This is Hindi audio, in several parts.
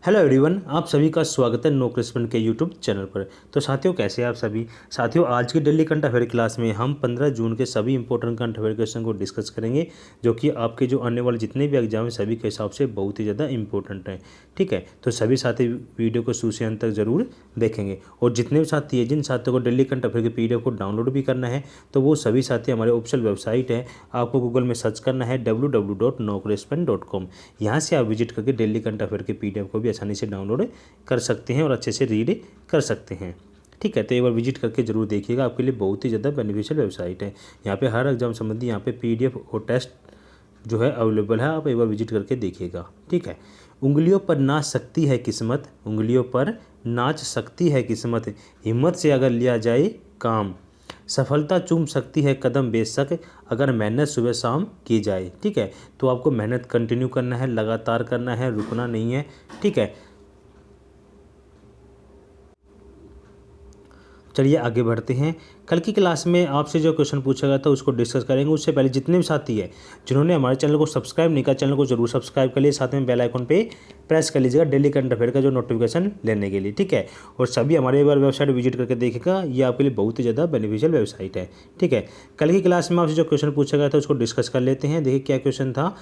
हेलो एवरीवन, आप सभी का स्वागत है नो क्रिस्पन के यूट्यूब चैनल पर। तो साथियों, कैसे हैं आप सभी साथियों। आज की डेली करंट अफेयर क्लास में हम 15 जून के सभी इंपॉर्टेंट करंट अफेयर क्वेश्चन को डिस्कस करेंगे, जो कि आपके जो आने वाले जितने भी एग्जाम हैं सभी के हिसाब से बहुत ही ज़्यादा इंपॉर्टेंट हैं। ठीक है, तो सभी साथी वीडियो को शुरू से अंत तक जरूर देखेंगे। और जितने भी साथी हैं, जिन साथियों को डेली करंट अफेयर की PDF को डाउनलोड भी करना है, तो वो सभी साथी हमारे ऑफिशियल वेबसाइट है, आपको गूगल में सर्च करना है www.nocrispan.com। यहाँ से आप विजिट करके डेली करंट अफेयर के PDF को भी आसानी से डाउनलोड कर सकते हैं और अच्छे से रीड कर सकते हैं। ठीक है, तो एक बार विजिट करके जरूर देखिएगा, आपके लिए बहुत ही ज़्यादा बेनिफिशियल वेबसाइट है। यहाँ पे हर एग्जाम संबंधी यहाँ पे PDF और टेस्ट जो है अवेलेबल है, आप एक बार विजिट करके देखिएगा। ठीक है, उंगलियों पर नाच सकती है किस्मत, उंगलियों पर नाच सकती है किस्मत, हिम्मत से अगर लिया जाए काम, सफलता चूम सकती है कदम बेशक, अगर मेहनत सुबह शाम की जाए। ठीक है, तो आपको मेहनत कंटिन्यू करना है, लगातार करना है, रुकना नहीं है। ठीक है, चलिए आगे बढ़ते हैं। कल की क्लास में आपसे जो क्वेश्चन पूछा गया था उसको डिस्कस करेंगे। उससे पहले जितने भी साथी हैं जिन्होंने हमारे चैनल को सब्सक्राइब नहीं किया, चैनल को जरूर सब्सक्राइब कर लिए, साथ में बेल आइकन पे प्रेस कर लीजिएगा डेली करंट अफेयर का जो नोटिफिकेशन लेने के लिए। ठीक है, और सभी हमारे एक बार वेबसाइट विजिट करके देखेगा, ये आपके लिए बहुत ही ज़्यादा बेनिफिशियल वेबसाइट है। ठीक है, कल की क्लास में आपसे जो क्वेश्चन पूछा गया था उसको डिस्कस कर लेते हैं। देखिए क्या क्वेश्चन था।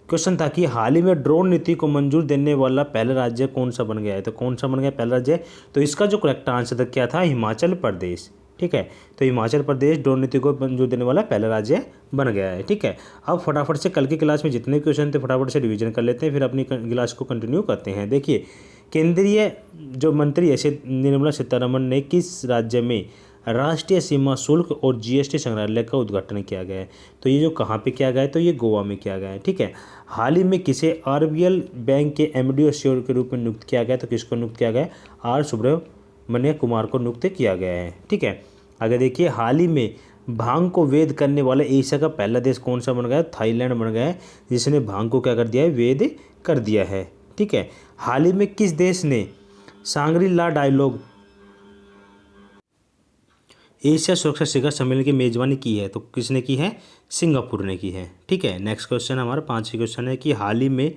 क्वेश्चन था कि हाल ही में ड्रोन नीति को मंजूर देने वाला पहला राज्य कौन सा बन गया है। तो कौन सा बन गया पहला राज्य, तो इसका जो करेक्ट आंसर था क्या था, हिमाचल प्रदेश। ठीक है, तो हिमाचल प्रदेश ड्रोन नीति को मंजूर देने वाला पहला राज्य बन गया है। ठीक है, अब फटाफट से कल की क्लास में जितने क्वेश्चन थे फटाफट से रिवीजन कर लेते हैं, फिर अपनी क्लास को कंटिन्यू करते हैं। देखिए, केंद्रीय जो मंत्री है निर्मला सीतारमण ने किस राज्य में राष्ट्रीय सीमा शुल्क और GST संग्रहालय का उद्घाटन किया गया है। तो ये जो कहाँ पे किया गया है, तो ये गोवा में किया गया है। ठीक है, हाल ही में किसे RBL बैंक के MD CEO के रूप में नियुक्त किया गया है, तो किसको नियुक्त किया गया है, R सुब्रमण्य कुमार को नियुक्त किया गया है। ठीक है, आगे देखिए, हाल ही में भांग को वैध करने वाला एशिया का पहला देश कौन सा बन गया है, थाईलैंड बन गया है, जिसने भांग को क्या कर दिया है, वैध कर दिया है। ठीक है, हाल ही में किस देश ने सांग्री ला डायलॉग एशिया सुरक्षा शिखर सम्मेलन की मेजबानी की है, तो किसने की है, सिंगापुर ने की है। ठीक है, नेक्स्ट क्वेश्चन हमारा 5वां क्वेश्चन है कि हाल ही में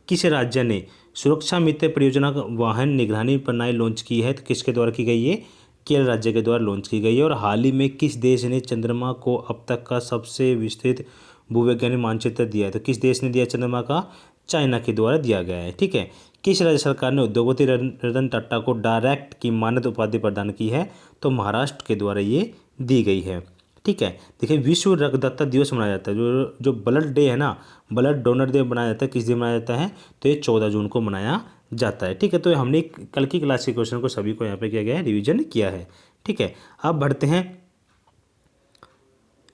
किस राज्य ने सुरक्षा मित्र परियोजना का वाहन निगरानी प्रणाली लॉन्च की है, तो किसके द्वारा की गई है, केरल राज्य के द्वारा लॉन्च की गई है। और हाल ही में किस देश ने चंद्रमा को अब तक का सबसे विस्तृत भूवैज्ञानिक मानचित्र दिया है, तो किस देश ने दिया चंद्रमा का, चाइना के द्वारा दिया गया है। ठीक है, किस राज्य सरकार ने उद्योगपति रतन टाटा को डायरेक्ट की मानद उपाधि प्रदान की है, तो महाराष्ट्र के द्वारा ये दी गई है। ठीक है, देखिए, विश्व रक्तदाता दिवस मनाया जाता है, जो जो ब्लड डे है ना, ब्लड डोनर डे मनाया जाता है, किस दिन मनाया जाता है, तो ये 14 जून को मनाया जाता है। ठीक है, तो हमने कल की क्लास के क्वेश्चन को सभी को यहाँ पे किया गया है, रिविजन किया है। ठीक है, अब बढ़ते हैं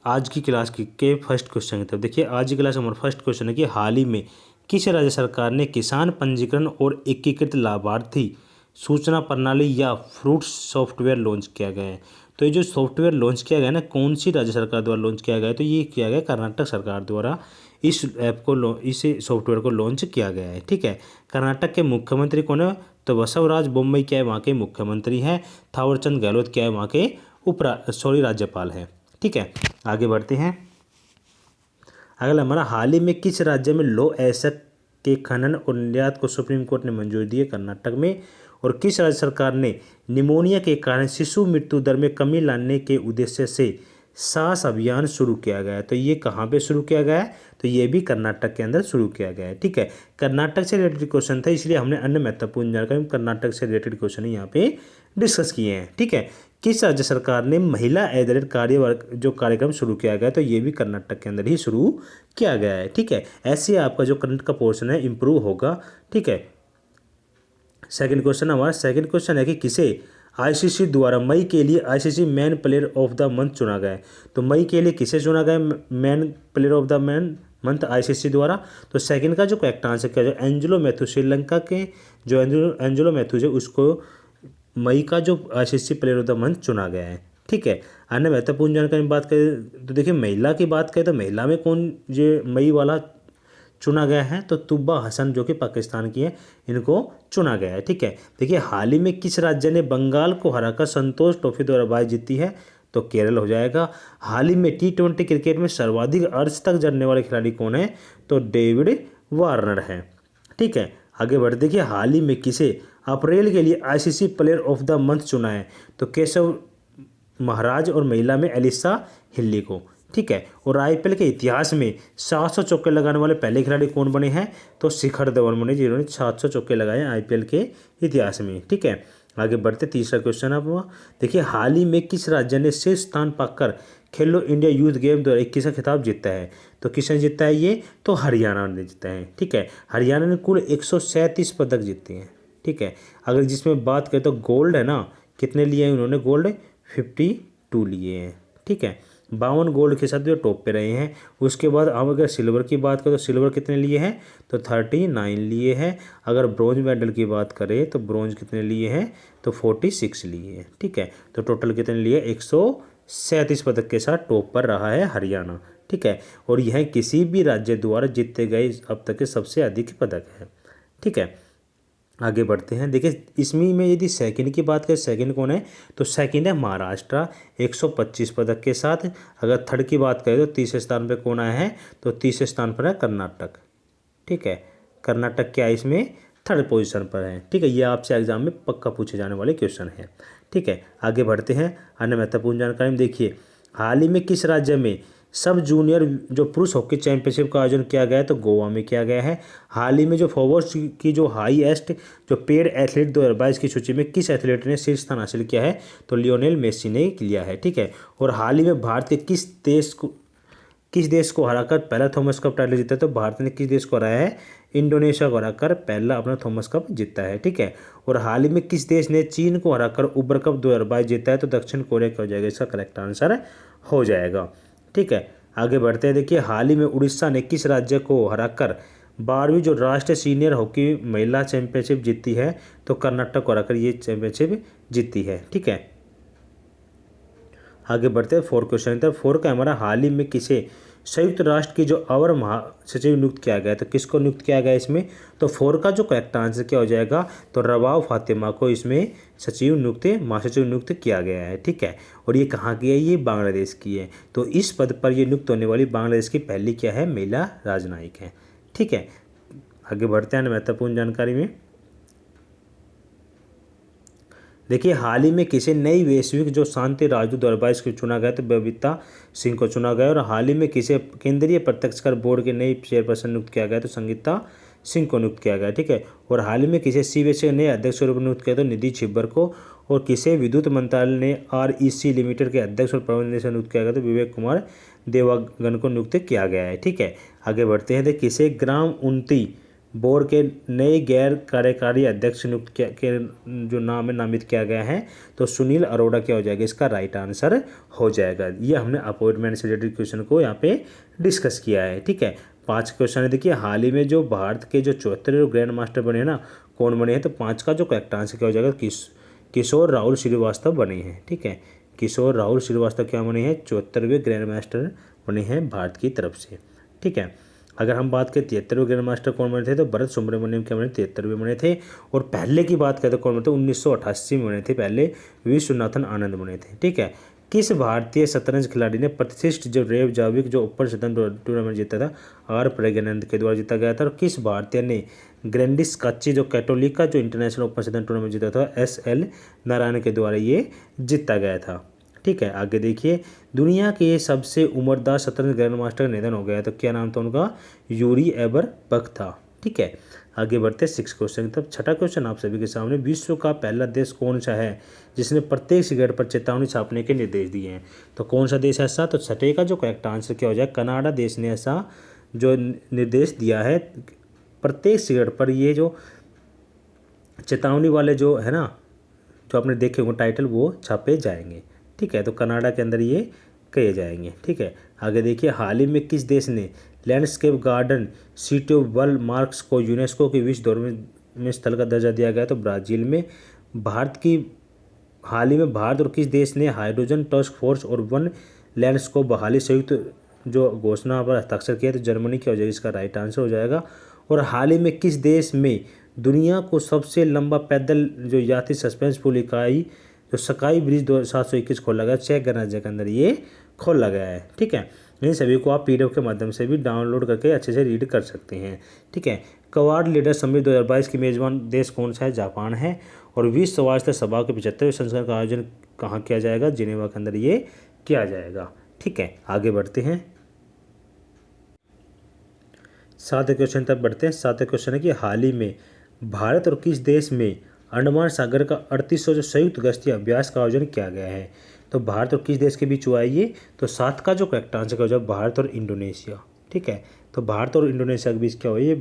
आज की क्लास के फर्स्ट क्वेश्चन की तरफ। देखिए, आज की क्लास हमारा फर्स्ट क्वेश्चन है कि हाल ही में किस राज्य सरकार ने किसान पंजीकरण और एकीकृत लाभार्थी सूचना प्रणाली या फ्रूट सॉफ्टवेयर लॉन्च किया गया है। तो ये जो सॉफ्टवेयर लॉन्च किया गया है ना, कौन सी राज्य सरकार द्वारा लॉन्च किया गया है, तो ये किया गया कर्नाटक सरकार द्वारा इस इस सॉफ्टवेयर को लॉन्च किया गया है। ठीक है, कर्नाटक के मुख्यमंत्री कौन है, तो बसवराज बोम्मई क्या है, वहाँ के मुख्यमंत्री हैं। थावरचंद गहलोत क्या है, वहाँ के राज्यपाल हैं। ठीक है, आगे बढ़ते हैं। अगला हमारा, हाल ही में किस राज्य में लौह अयस्क के खनन और निर्यात को सुप्रीम कोर्ट ने मंजूरी दी है, कर्नाटक में। और किस राज्य सरकार ने निमोनिया के कारण शिशु मृत्यु दर में कमी लाने के उद्देश्य से सास अभियान शुरू किया गया है, तो ये कहाँ पे शुरू किया गया है, तो ये भी कर्नाटक के अंदर शुरू किया गया है। ठीक है, कर्नाटक से रिलेटेड क्वेश्चन था, इसलिए हमने अन्य महत्वपूर्ण जानकारी कर्नाटक से रिलेटेड क्वेश्चन यहाँ पे डिस्कस किए हैं। ठीक है, किस राज्य सरकार ने महिला एथलीट जो कार्यक्रम शुरू किया गया है, तो ये भी कर्नाटक के अंदर ही शुरू किया गया है। ठीक है, ऐसे आपका जो करंट का पोर्शन है इंप्रूव होगा। ठीक है, सेकंड क्वेश्चन हमारा सेकंड क्वेश्चन है कि किसे ICC द्वारा मई के लिए ICC man player of the month चुना गया है। तो मई के लिए किसे चुना गया man player of the month ICC द्वारा, तो सेकंड का जो करेक्ट आंसर क्या है, एंजेलो मैथ्यू, श्रीलंका के जो एंजेलो मैथ्यूज है उसको मई का जो ICC player of the month चुना गया है। ठीक है, अन्य महत्वपूर्ण जानकारी में बात करें तो देखिए, महिला की बात करें तो महिला में कौन ये मई वाला चुना गया है, तो तुब्बा हसन जो कि पाकिस्तान की है, इनको चुना गया है। ठीक है, देखिए, हाल ही में किस राज्य ने बंगाल को हराकर संतोष ट्रॉफी द्वारा जीती है, तो केरल हो जाएगा। हाल ही में T20 क्रिकेट में सर्वाधिक अर्ज तक जड़ने वाले खिलाड़ी कौन है, तो डेविड वार्नर है। ठीक है, आगे बढ़ते देखिए हाल ही में किसे अप्रैल के लिए ICC player of the month चुना है? तो केशव महाराज और महिला में एलिसा हिल्ली को। ठीक है, और आईपीएल के इतिहास में 700 चौके लगाने वाले पहले खिलाड़ी कौन बने हैं? तो शिखर धवन बने जिन्होंने 700 चौके लगाए आईपीएल के इतिहास में। ठीक है, आगे बढ़ते तीसरा क्वेश्चन आप देखिए हाल ही में किस राज्य ने शीर्ष स्थान पाकर खेलो इंडिया यूथ गेम 2021 का खिताब जीता है? तो किसने जीता है ये? तो हरियाणा ने जीता है। ठीक है, हरियाणा ने कुल 137 पदक जीते हैं। ठीक है, अगर जिसमें बात करें तो गोल्ड है ना, कितने लिए हैं उन्होंने? गोल्ड 52 लिए हैं। ठीक है, 52 गोल्ड के साथ जो टॉप पे रहे हैं। उसके बाद हम अगर सिल्वर की बात करें तो सिल्वर कितने लिए हैं? तो 39 लिए हैं। अगर ब्रॉन्ज मेडल की बात करें तो ब्रॉन्ज कितने लिए हैं? तो 46 लिए हैं। ठीक है, तो टोटल कितने लिए? 137 पदक के साथ टॉप पर रहा है हरियाणा। ठीक है, और यह किसी भी राज्य द्वारा जीते गए अब तक के सबसे अधिक पदक है। ठीक है, आगे बढ़ते हैं। देखिए इसमें में यदि सेकंड की बात करें, सेकंड कौन है? तो सेकंड है महाराष्ट्र 125 पदक के साथ। अगर थर्ड की बात करें तो तीसरे स्थान पर कौन आया है? तो तीसरे स्थान पर है कर्नाटक। ठीक है, कर्नाटक क्या है इसमें? थर्ड पोजीशन पर है। ठीक है, ये आपसे एग्जाम में पक्का पूछे जाने वाले क्वेश्चन है। ठीक है, आगे बढ़ते हैं अन्य महत्वपूर्ण जानकारी में। देखिए हाल ही में किस राज्य में सब जूनियर जो पुरुष हॉकी चैंपियनशिप का आयोजन किया गया है? तो गोवा में किया गया है। हाल ही में जो फॉरवर्ड्स की जो हाईएस्ट जो पेड एथलीट 2022 की सूची में किस एथलीट ने शीर्ष स्थान हासिल किया है? तो लियोनेल मेसी ने लिया है। ठीक है, और हाल ही में भारत के किस देश को हराकर पहला थॉमस कप टाइटल जीता है? तो भारत ने किस देश को हराया है? इंडोनेशिया को हराकर पहला अपना थॉमस कप जीता है। ठीक है, और हाल ही में किस देश ने चीन को हराकर उबर कप 2022 जीता है? तो दक्षिण कोरिया का हो जाएगा इसका करेक्ट आंसर हो जाएगा। ठीक है, आगे बढ़ते हैं। देखिए हाल ही में उड़ीसा ने किस राज्य को हराकर 12वीं जो राष्ट्रीय सीनियर हॉकी महिला चैंपियनशिप जीती है? तो कर्नाटक को हराकर ये चैंपियनशिप जीती है। ठीक है, आगे बढ़ते हैं फोर क्वेश्चन तर फोर का हमारा हाल ही में किसे संयुक्त राष्ट्र की जो अवर महासचिव नियुक्त किया गया? तो किसको नियुक्त किया गया इसमें? तो फोर का जो करेक्ट आंसर क्या हो जाएगा? तो रबाव फातिमा को इसमें महासचिव नियुक्त किया गया है। ठीक है, और ये कहाँ की है? ये बांग्लादेश की है। तो इस पद पर ये नियुक्त होने वाली बांग्लादेश की पहली क्या है? महिला राजनयिक है। ठीक है, आगे बढ़ते हैं महत्वपूर्ण जानकारी में। देखिए हाल ही में किसी नई वैश्विक जो शांति राजदूत 2022 को चुना गया? तो बबीता सिंह को चुना गया। और हाल ही में किसे केंद्रीय प्रत्यक्ष कर बोर्ड के नई चेयरपर्सन नियुक्त किया गया? तो संगीता सिंह को नियुक्त किया गया। ठीक है, और हाल ही में किसे सीबीएसई के नए अध्यक्ष के रूप में नियुक्त किया? तो निधि छिब्बर को। और किसे विद्युत मंत्रालय ने REC लिमिटेड के अध्यक्ष और प्रबंध निदेशक नियुक्त किया गया? तो विवेक कुमार देवागन को नियुक्त किया गया है। ठीक है, आगे बढ़ते हैं। किसे ग्राम उन्नति बोर्ड के नए गैर कार्यकारी अध्यक्ष नियुक्त के जो नाम है नामित किया गया है? तो सुनील अरोड़ा क्या हो जाएगा? इसका राइट आंसर हो जाएगा। ये हमने अपॉइंटमेंट से रिलेटेड क्वेश्चन को यहाँ पे डिस्कस किया है। ठीक है, 5 क्वेश्चन है। देखिए हाल ही में जो भारत के जो 74 ग्रैंड मास्टर बने हैं ना, कौन बने हैं? तो 5 का जो करेक्ट आंसर क्या हो जाएगा? किशोर राहुल श्रीवास्तव बने हैं। ठीक है, किशोर राहुल श्रीवास्तव क्या बने हैं? 74वें ग्रैंड मास्टर बने हैं भारत की तरफ से। ठीक है, अगर हम बात करें 73वें ग्रैंड मास्टर कौन बने थे? तो भरत सुब्रमण्यम क्या बने? 73वें बने थे। और पहले की बात करें तो कौन बने थे? 1988 में बने थे, पहले विश्वनाथन आनंद बने थे। ठीक है, किस भारतीय शतरंज खिलाड़ी ने प्रतिष्ठित जो रेवजाविक जो ओपन शतरंज टूर्नामेंट जीता था? R प्रज्ञानंद के द्वारा जीता गया था। और किस भारतीय ने ग्रैंडिस काची जो कैटोलिका जो इंटरनेशनल ओपन शतरंज टूर्नामेंट जीता था? SL नारायण के द्वारा ये जीता गया था। ठीक है, आगे देखिए दुनिया के सबसे उम्रदार शतरंज ग्रैंड मास्टर का निधन हो गया। तो क्या नाम था उनका? यूरी एबरबर्ग था। ठीक है, आगे बढ़ते 6 क्वेश्चन। तब छठा क्वेश्चन आप सभी के सामने, विश्व का पहला देश कौन सा है जिसने प्रत्येक सिगरेट पर चेतावनी छापने के निर्देश दिए हैं? तो कौन सा देश ऐसा? तो छठे का जो करेक्ट आंसर क्या हो जाए? कनाडा देश ने ऐसा जो निर्देश दिया है प्रत्येक सिगरेट पर ये जो चेतावनी वाले जो है ना, जो आपने देखे होंगे टाइटल, वो छापे जाएंगे। ठीक है, तो कनाडा के अंदर ये किए जाएंगे। ठीक है, आगे देखिए हाल ही में किस देश ने landscape garden city of world marks को यूनेस्को के विश्व धरोहर स्थल का दर्जा दिया गया? तो ब्राज़ील में। हाल ही में भारत और किस देश ने हाइड्रोजन टास्क फोर्स और वन लैंडस्केप बहाली संयुक्त जो घोषणा पर हस्ताक्षर किया? तो जर्मनी क्या हो जाएगा? इसका राइट आंसर हो जाएगा। और हाल ही में किस देश में दुनिया को सबसे लंबा पैदल जो यात्री सस्पेंसफुल इकाई जो स्काई ब्रिज 721 खोला गया? चेक गणराज्य के अंदर ये खोला गया है। ठीक है, इन सभी को आप PDF के माध्यम से भी डाउनलोड करके अच्छे से रीड कर सकते हैं। ठीक है। क्वाड लीडर समिट 2022 की मेजबान देश कौन सा है? जापान है। और विश्व स्वास्थ्य सभा के 75वें संस्करण का आयोजन कहाँ किया जाएगा? जिनेवा के अंदर ये किया जाएगा। ठीक है, आगे बढ़ते हैं। 7वें क्वेश्चन तक बढ़ते हैं। 7वें क्वेश्चन है कि हाल ही में भारत और किस देश में अंडमान सागर का 3800 जो संयुक्त गश्ती अभ्यास का आयोजन किया गया है? तो भारत और किस देश के बीच हुआ है ये? तो 7 का जो करेक्ट आंसर हो जाए भारत और इंडोनेशिया। ठीक है, तो भारत और इंडोनेशिया के बीच क्या हुआ? ये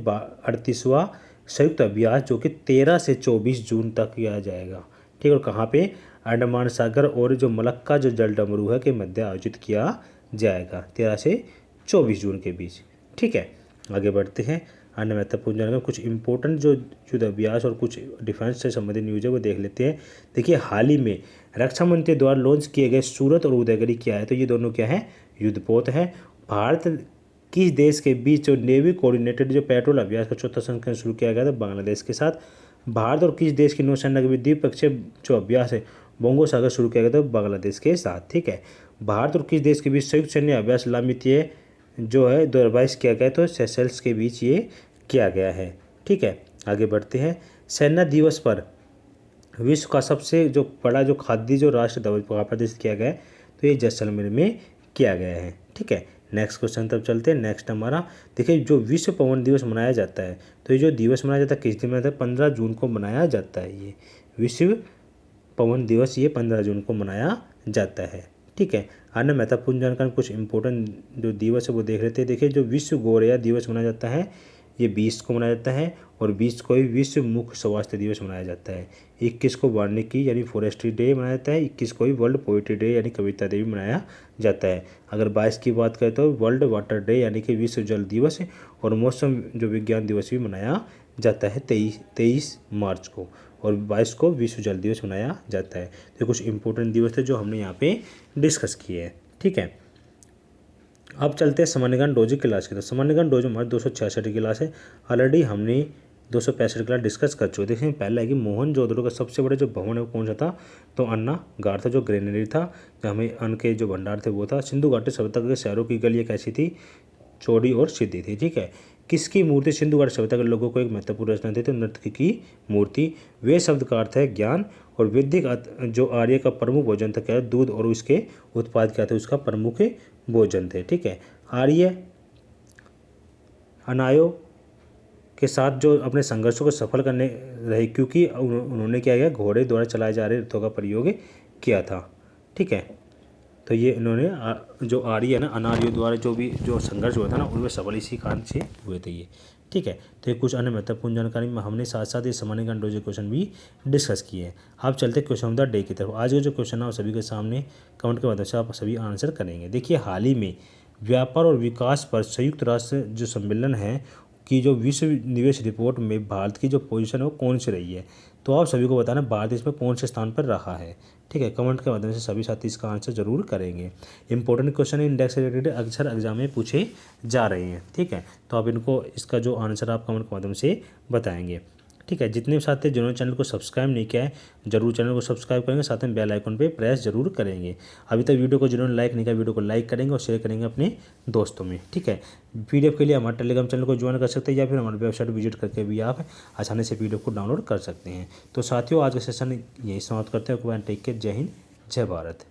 38वां संयुक्त अभ्यास जो कि 13 से 24 जून तक किया जाएगा। ठीक है, और कहाँ पे? अंडमान सागर और जो मलक्का जो जलडमरू है के मध्य आयोजित किया जाएगा 13 से 24 जून के बीच। ठीक है, आगे बढ़ते हैं। अन्य महत्वपूर्ण जानकारी कुछ इंपॉर्टेंट जो युद्ध अभ्यास और कुछ डिफेंस से संबंधित न्यूज़ है वो देख लेते हैं। देखिए, हाल ही में रक्षा मंत्री द्वारा लॉन्च किए गए सूरत और उदयगिरी क्या है? तो ये दोनों क्या है? युद्धपोत है। भारत किस देश के बीच जो नेवी कोऑर्डिनेटेड जो पेट्रोल अभ्यास का 4था संस्करण शुरू किया गया था? बांग्लादेश के साथ। भारत और किस देश की नौसेना के बीच द्विपक्षीय जो अभ्यास है बोंगो सागर शुरू किया गया था? बांग्लादेश के साथ। ठीक है, भारत और किस देश के बीच संयुक्त सैन्य अभ्यास लामितीय जो है 2022 किया गया तो सेशेल्स के बीच ये किया गया है। ठीक है, आगे बढ़ते हैं। सेना दिवस पर विश्व का सबसे जो बड़ा जो खाद्य जो राष्ट्र ध्वज प्रदर्शित किया गया है तो ये जैसलमेर में किया गया है। ठीक है, नेक्स्ट क्वेश्चन तब चलते हैं। नेक्स्ट हमारा देखिए, जो विश्व पवन दिवस मनाया जाता है तो ये जो दिवस मनाया जाता है किस दिन मनाया जाता है? 15 जून को मनाया जाता है। ये विश्व पवन दिवस ये 15 जून को मनाया जाता है। ठीक है, अन्य महत्वपूर्ण जानकारी कुछ इंपॉर्टेंट जो दिवस है वो देख लेते हैं। देखिए, जो विश्व गौरैया दिवस मनाया जाता है ये 20 को मनाया जाता है और 20 को ही विश्व मुख्य स्वास्थ्य दिवस मनाया जाता है। 21 को वानिकी यानी फॉरेस्ट्री डे मनाया जाता है। 21 को ही वर्ल्ड पोइट्री डे यानी कविता डे भी मनाया जाता है। अगर 22 की बात करें तो वर्ल्ड वाटर डे यानी कि विश्व जल दिवस और मौसम जो विज्ञान दिवस भी मनाया जाता है 23 मार्च को, और 22 को विश्व जल दिवस मनाया जाता है। तो कुछ इंपॉर्टेंट दिवस थे जो हमने यहाँ पे डिस्कस किए हैं। ठीक है, अब चलते हैं सामान्यज्ञान डोजी क्लास की। तो सामान्यज्ञान डोजी हमारी 266 की क्लास है। ऑलरेडी हमने 265 क्लास डिस्कस कर चुके। देखिए, पहला है कि मोहनजोदड़ो का सबसे बड़ा जो भवन है वो कौन सा था? तो अन्ना गार था, जो ग्रेनरी था, जो हमें अन्न के जो भंडार थे वो था। सिंधु घाटी सभ्यता के शहरों की गलियाँ कैसी थी? चौड़ी और सीधी थी। ठीक है, किसकी मूर्ति सिंधु घाटी सभ्यता के लोगों को एक महत्वपूर्ण रचना थी? तो नर्तकी की मूर्ति। वे शब्द का अर्थ है ज्ञान। और वैदिक जो आर्य का प्रमुख भोजन था क्या? दूध और उसके उत्पाद क्या थे? उसका प्रमुख भोजन थे। ठीक है, आर्य अनायो के साथ जो अपने संघर्षों को सफल करने रहे क्योंकि उन्होंने क्या किया? घोड़े द्वारा चलाए जा रहे रथों का प्रयोग किया था। ठीक है, तो ये इन्होंने जो आर्य है ना अनार्यों द्वारा जो भी जो संघर्ष हुआ था ना उनमें सफल इसी कारण से हुए थे ये। ठीक है, तो ये कुछ अन्य महत्वपूर्ण जानकारी में हमने साथ साथ ये सामान्य ज्ञान डोजी क्वेश्चन भी डिस्कस किए हैं। अब चलते क्वेश्चन ऑफ द डे की तरफ। आज के जो क्वेश्चन है वो सभी के सामने कमेंट के माध्यम से आप सभी आंसर करेंगे। देखिए, हाल ही में व्यापार और विकास पर संयुक्त राष्ट्र जो सम्मेलन है कि जो विश्व निवेश रिपोर्ट में भारत की जो पोजीशन है वो कौन सी रही है? तो आप सभी को बताना भारत इसमें कौन से स्थान पर रहा है। ठीक है, कमेंट के माध्यम से सभी साथी इसका आंसर जरूर करेंगे। इंपॉर्टेंट क्वेश्चन इंडेक्स से रिलेटेड अक्सर एग्जाम में पूछे जा रहे हैं। ठीक है, तो आप इनको इसका जो आंसर आप कमेंट के माध्यम से बताएंगे। ठीक है, जितने भी साथी जिन्होंने चैनल को सब्सक्राइब नहीं किया है जरूर चैनल को सब्सक्राइब करेंगे, साथ में बेल आइकन पे प्रेस जरूर करेंगे। अभी तक वीडियो को जिन्होंने लाइक नहीं किया वीडियो को लाइक करेंगे और शेयर करेंगे अपने दोस्तों में। ठीक है, PDF के लिए हमारे टेलीग्राम चैनल को ज्वाइन कर सकते हैं या फिर हमारी वेबसाइट विजिट करके भी आप आसानी से PDF को डाउनलोड कर सकते हैं। तो साथियों, आज का सेशन यही समाप्त करते हैं। टेक केयर, जय हिंद, जय भारत।